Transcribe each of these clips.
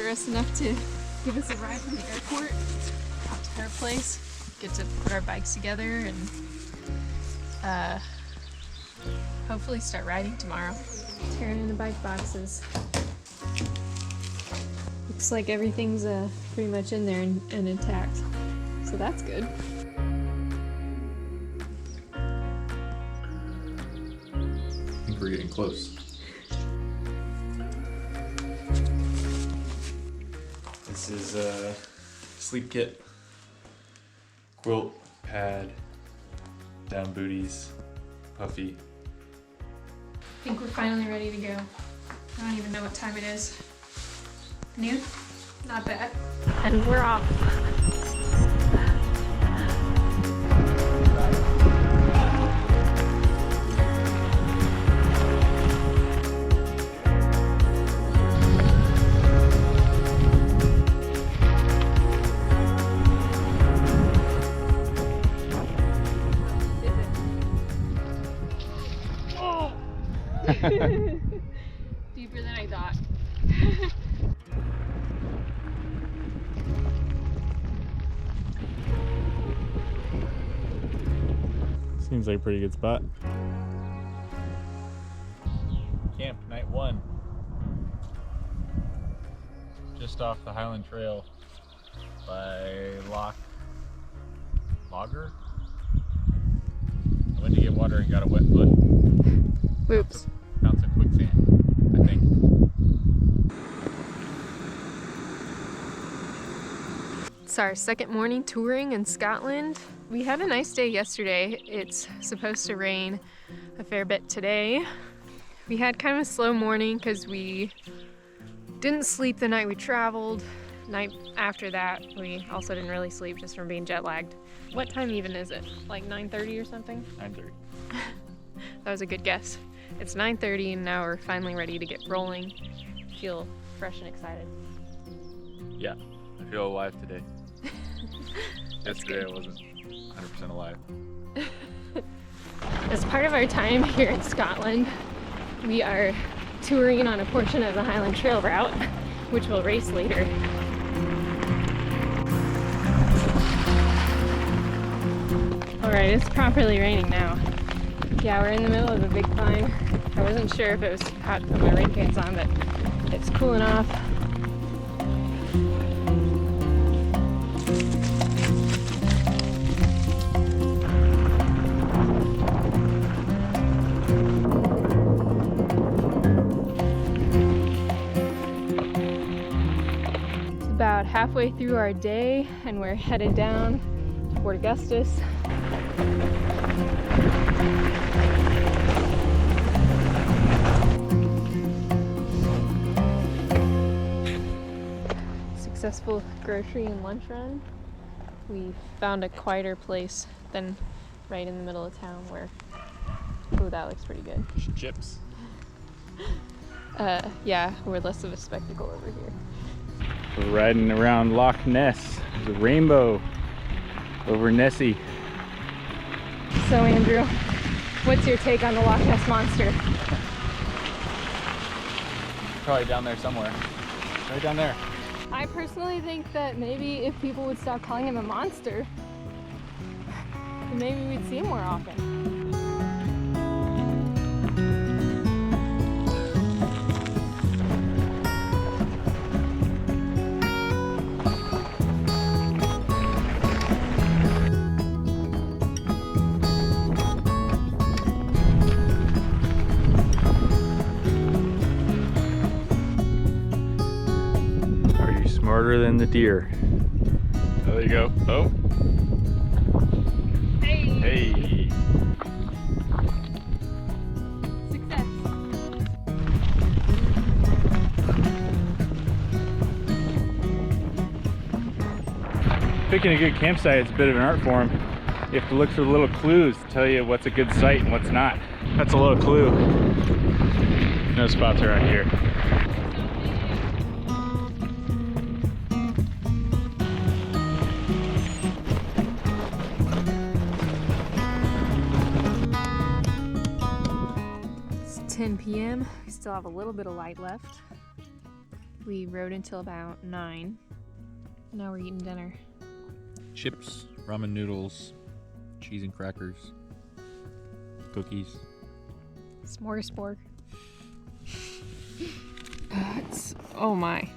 generous enough to give us a ride from the airport out to her place. Get to put our bikes together and hopefully start riding tomorrow. Tearing in the bike boxes. Looks like everything's pretty much in there and intact, so that's good. I think we're getting close. This is a sleep kit, quilt, pad, down booties, puffy. I think we're finally ready to go. I don't even know what time it is. Noon? Not bad. And we're off. Deeper than I thought. Seems like a pretty good spot. Camp night 1. Just off the Highland Trail by Logger. I went to get water and got a wet foot. Whoops. Found some quicksand, I think. It's our second morning touring in Scotland. We had a nice day yesterday. It's supposed to rain a fair bit today. We had kind of a slow morning because we didn't sleep the night we traveled. Night after that, we also didn't really sleep just from being jet lagged. What time even is it? Like 9:30 or something? 9:30. That was a good guess. It's 9:30 and now we're finally ready to get rolling. Feel fresh and excited. Yeah, I feel alive today. Yesterday I wasn't 100% alive. As part of our time here in Scotland, we are touring on a portion of the Highland Trail route, which we'll race later. Alright, it's properly raining now. Yeah, we're in the middle of a big climb. I wasn't sure if it was hot to put my rain pants on, but it's cooling off. It's about halfway through our day and we're headed to Fort Augustus. Successful grocery and lunch run. We found a quieter place than right in the middle of town where, oh, that looks pretty good. Chips. Yeah, we're less of a spectacle over here. We're riding around Loch Ness. There's a rainbow over Nessie. So Andrew, what's your take on the Loch Ness Monster? Probably down there somewhere. Right down there. I personally think that maybe if people would stop calling him a monster, then maybe we'd see him more often. Smarter than the deer. Oh, there you go. Oh. Hey! Hey! Success! Picking a good campsite is a bit of an art form. You have to look for the little clues to tell you what's a good site and what's not. That's a little clue. No spots around here. It's 10 p.m. We still have a little bit of light left. We rode until about 9. Now we're eating dinner. Chips, ramen noodles, cheese and crackers, cookies. Smorgasbord. Oh my.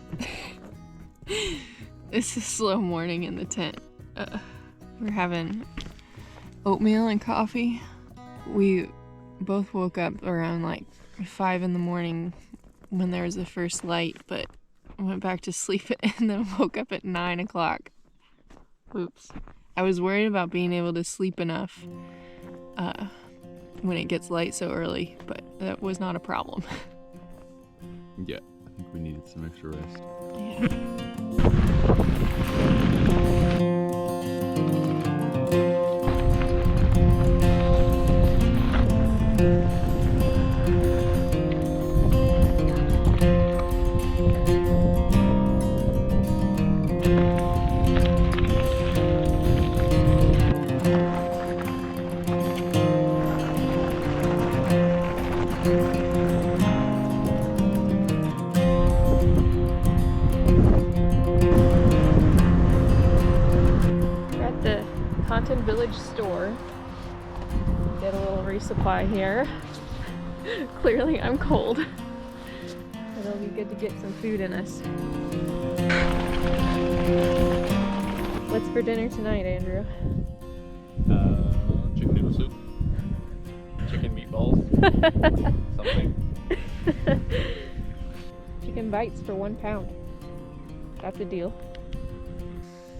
It's a slow morning in the tent. We're having oatmeal and coffee. We both woke up around like 5 in the morning when there was the first light, but went back to sleep and then woke up at 9 o'clock. Oops. I was worried about being able to sleep enough when it gets light so early, but that was not a problem. Yeah, I think we needed some extra rest. Yeah. Village store. Get a little resupply here. Clearly I'm cold. It'll be good to get some food in us. What's for dinner tonight, Andrew? Chicken noodle soup, chicken meatballs, something. Chicken bites for £1. That's a deal.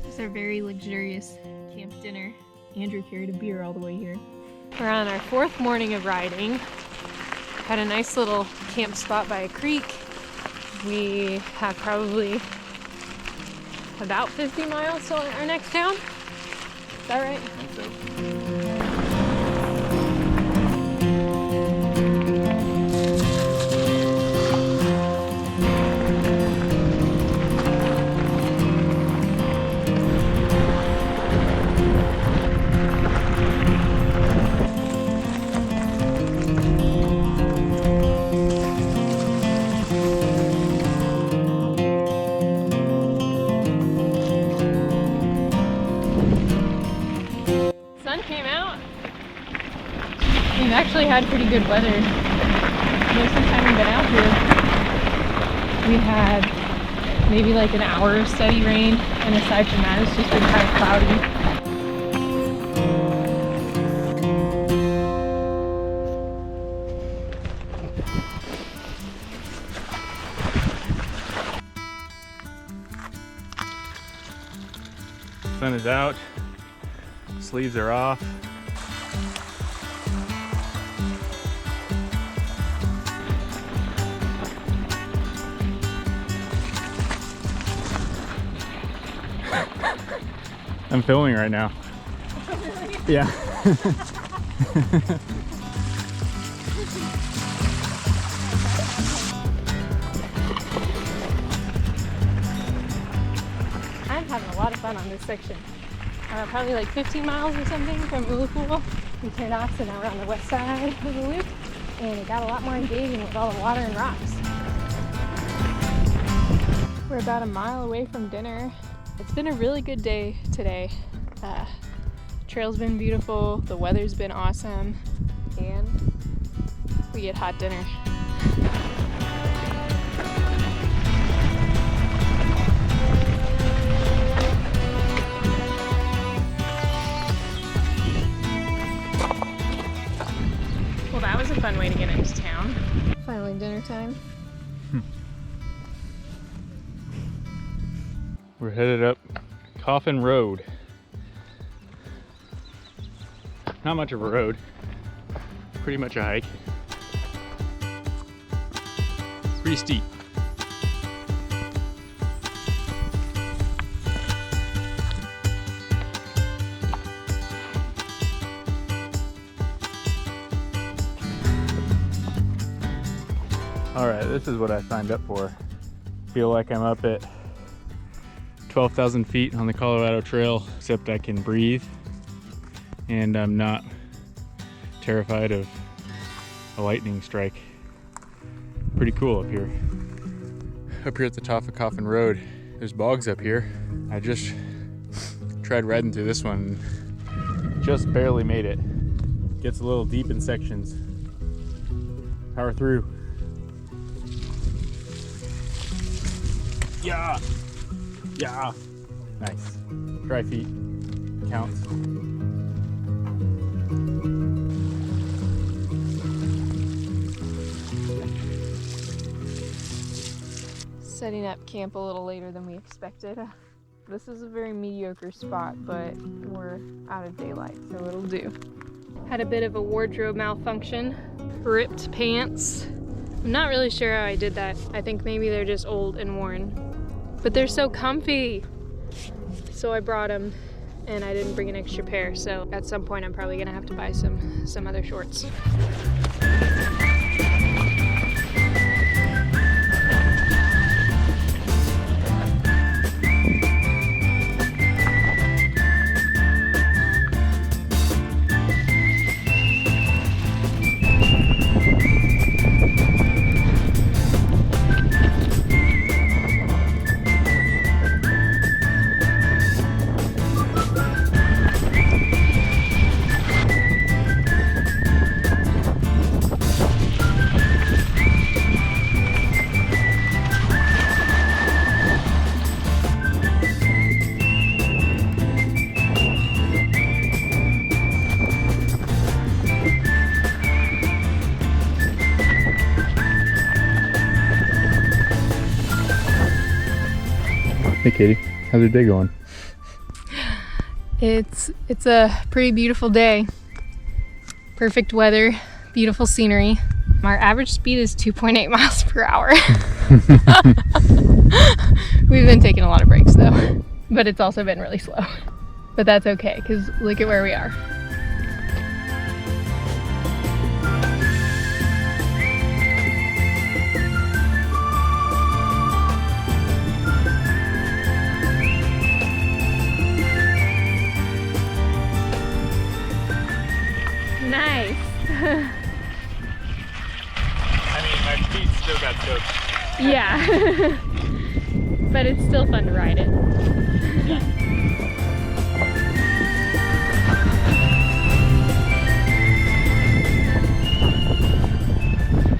This is our very luxurious camp dinner. Andrew carried a beer all the way here. We're on our 4th morning of riding. Had a nice little camp spot by a creek. We have probably about 50 miles to our next town. Is that right? I think so. We've actually had pretty good weather most of the time we've been out here. We had maybe like an hour of steady rain, and aside from that it's just been kind of cloudy. Sun is out, sleeves are off. I'm filming right now. Really? Yeah. I'm having a lot of fun on this section. Probably like 15 miles or something from Ullapool. We turned off, so now we're on the west side of the loop, and it got a lot more engaging with all the water and rocks. We're about a mile away from dinner. It's been a really good day today. Trail's been beautiful, the weather's been awesome, and we get hot dinner. Well, that was a fun way to get into town. Finally dinner time. We're headed up Coffin Road. Not much of a road, pretty much a hike. Pretty steep. All right, this is what I signed up for. Feel like I'm up at 12,000 feet on the Colorado Trail, except I can breathe and I'm not terrified of a lightning strike. Pretty cool up here. up here at the top of Coffin Road. There's bogs up here. I just tried riding through this one. Just barely made it. Gets a little deep in sections. Power through. Yeah! Yeah! Nice. Dry feet. Counts. Setting up camp a little later than we expected. This is a very mediocre spot, but we're out of daylight, so it'll do. Had a bit of a wardrobe malfunction. Ripped pants. I'm not really sure how I did that. I think maybe they're just old and worn. But they're so comfy! So I brought them, and I didn't bring an extra pair, so at some point I'm probably gonna have to buy some other shorts. Hey Katie, how's your day going? It's a pretty beautiful day. Perfect weather, beautiful scenery. Our average speed is 2.8 miles per hour. We've been taking a lot of breaks though, but it's also been really slow. But that's okay, because look at where we are. Nice. I mean, my feet still got soaked. Yeah. But it's still fun to ride it.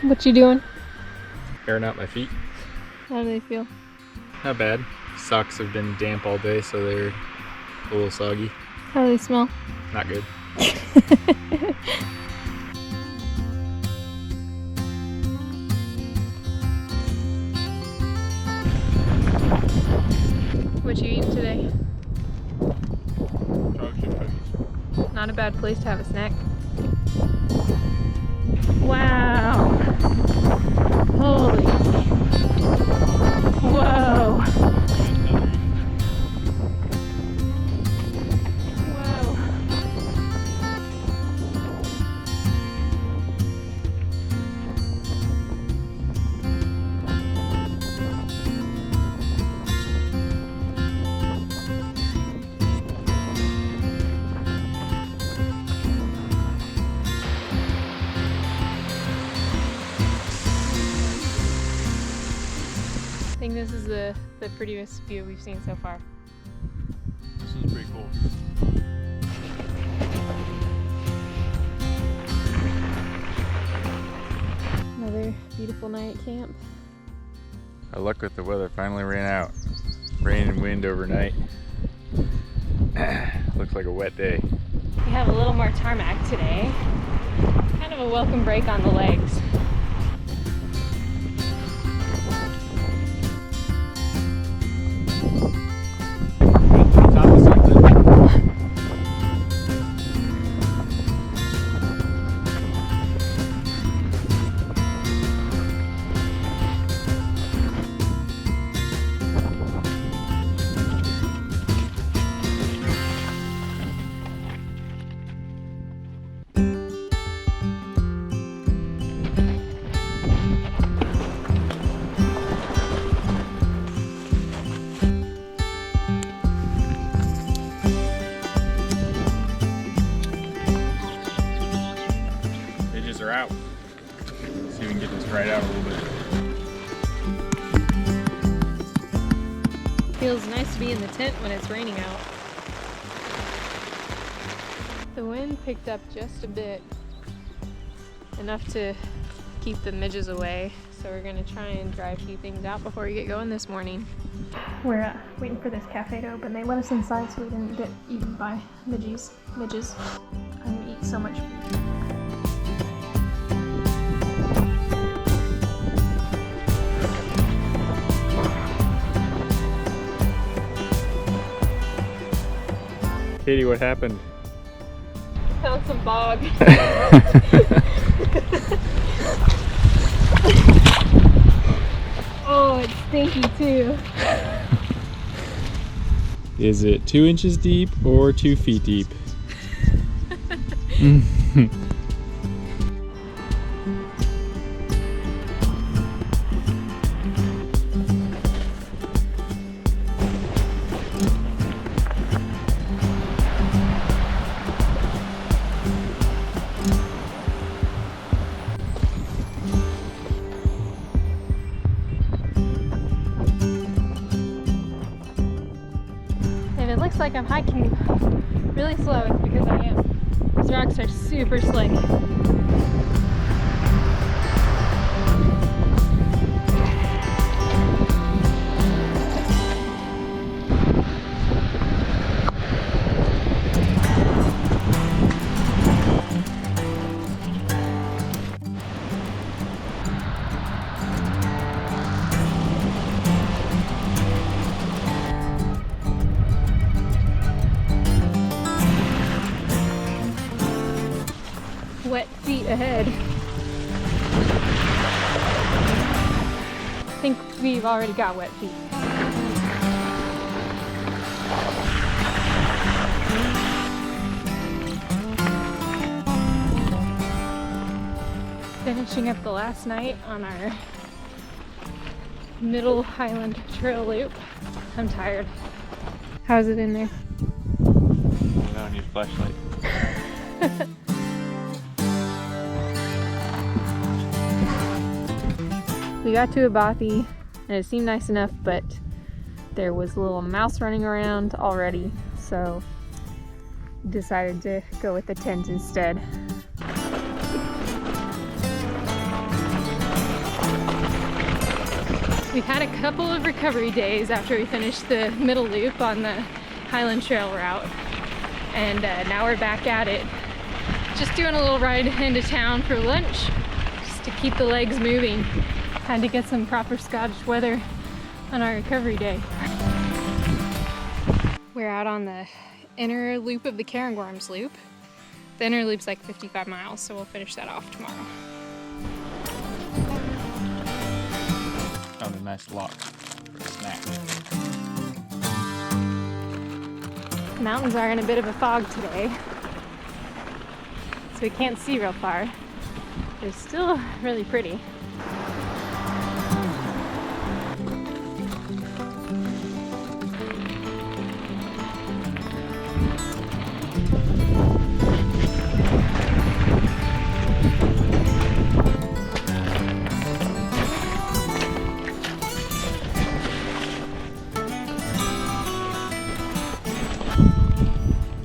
What you doing? Airing out my feet. How do they feel? Not bad. Socks have been damp all day, so they're a little soggy. How do they smell? Not good. What you eating today? Dog shit cookies. Not a bad place to have a snack. Wow. Holy. Whoa. Whoa. I think this is the prettiest view we've seen so far. This is pretty cool. Another beautiful night at camp. Our luck with the weather finally ran out. Rain and wind overnight. Looks like a wet day. We have a little more tarmac today. Kind of a welcome break on the legs. Are out. See if we can get this dried out a little bit. Feels nice to be in the tent when it's raining out. The wind picked up just a bit, enough to keep the midges away. So we're gonna try and dry a few things out before we get going this morning. We're waiting for this cafe to open. They let us inside so we didn't get eaten by midges. I eat so much food. Katie, what happened? Found some bog. Oh, it's stinky too. Is it 2 inches deep or 2 feet deep? It looks like I'm hiking really slow. It's because I am. These rocks are super slick. Wet feet ahead. I think we've already got wet feet. Finishing up the last night on our middle Highland Trail loop. I'm tired. How's it in there? I don't need a flashlight. We got to a bothy and it seemed nice enough, but there was a little mouse running around already, so decided to go with the tent instead. We've had a couple of recovery days after we finished the middle loop on the Highland Trail route, and now we're back at it. Just doing a little ride into town for lunch, just to keep the legs moving. Had to get some proper Scottish weather on our recovery day. We're out on the inner loop of the Cairngorms loop. The inner loop's like 55 miles, so we'll finish that off tomorrow. Found a nice lock for a snack. The mountains are in a bit of a fog today, so we can't see real far. But it's still really pretty.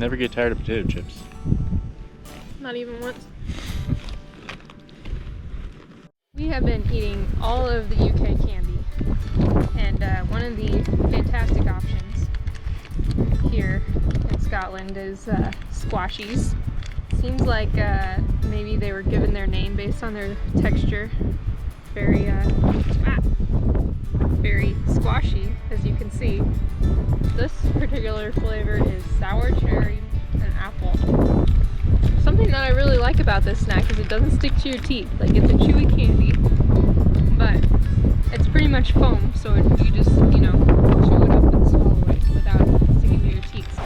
Never get tired of potato chips. Not even once. We have been eating all of the UK candy, and one of the fantastic options here in Scotland is squashies. Seems like maybe they were given their name based on their texture. Very squashy, as you can see. This particular flavor is sour cherry and apple. Something that I really like about this snack is it doesn't stick to your teeth. Like, it's a chewy candy, but it's pretty much foam, so you just, you know, chew it up and swallow it without sticking to your teeth.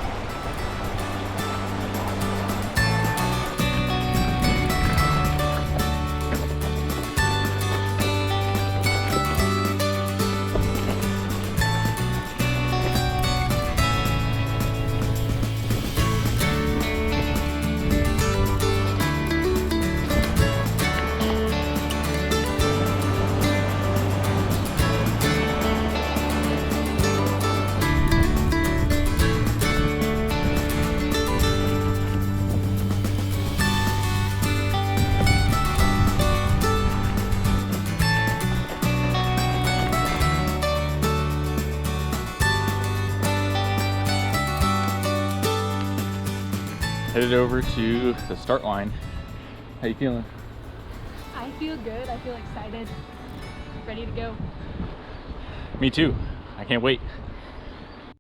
headed over to the start line. How you feeling? I feel good. I feel excited. Ready to go. Me too. I can't wait.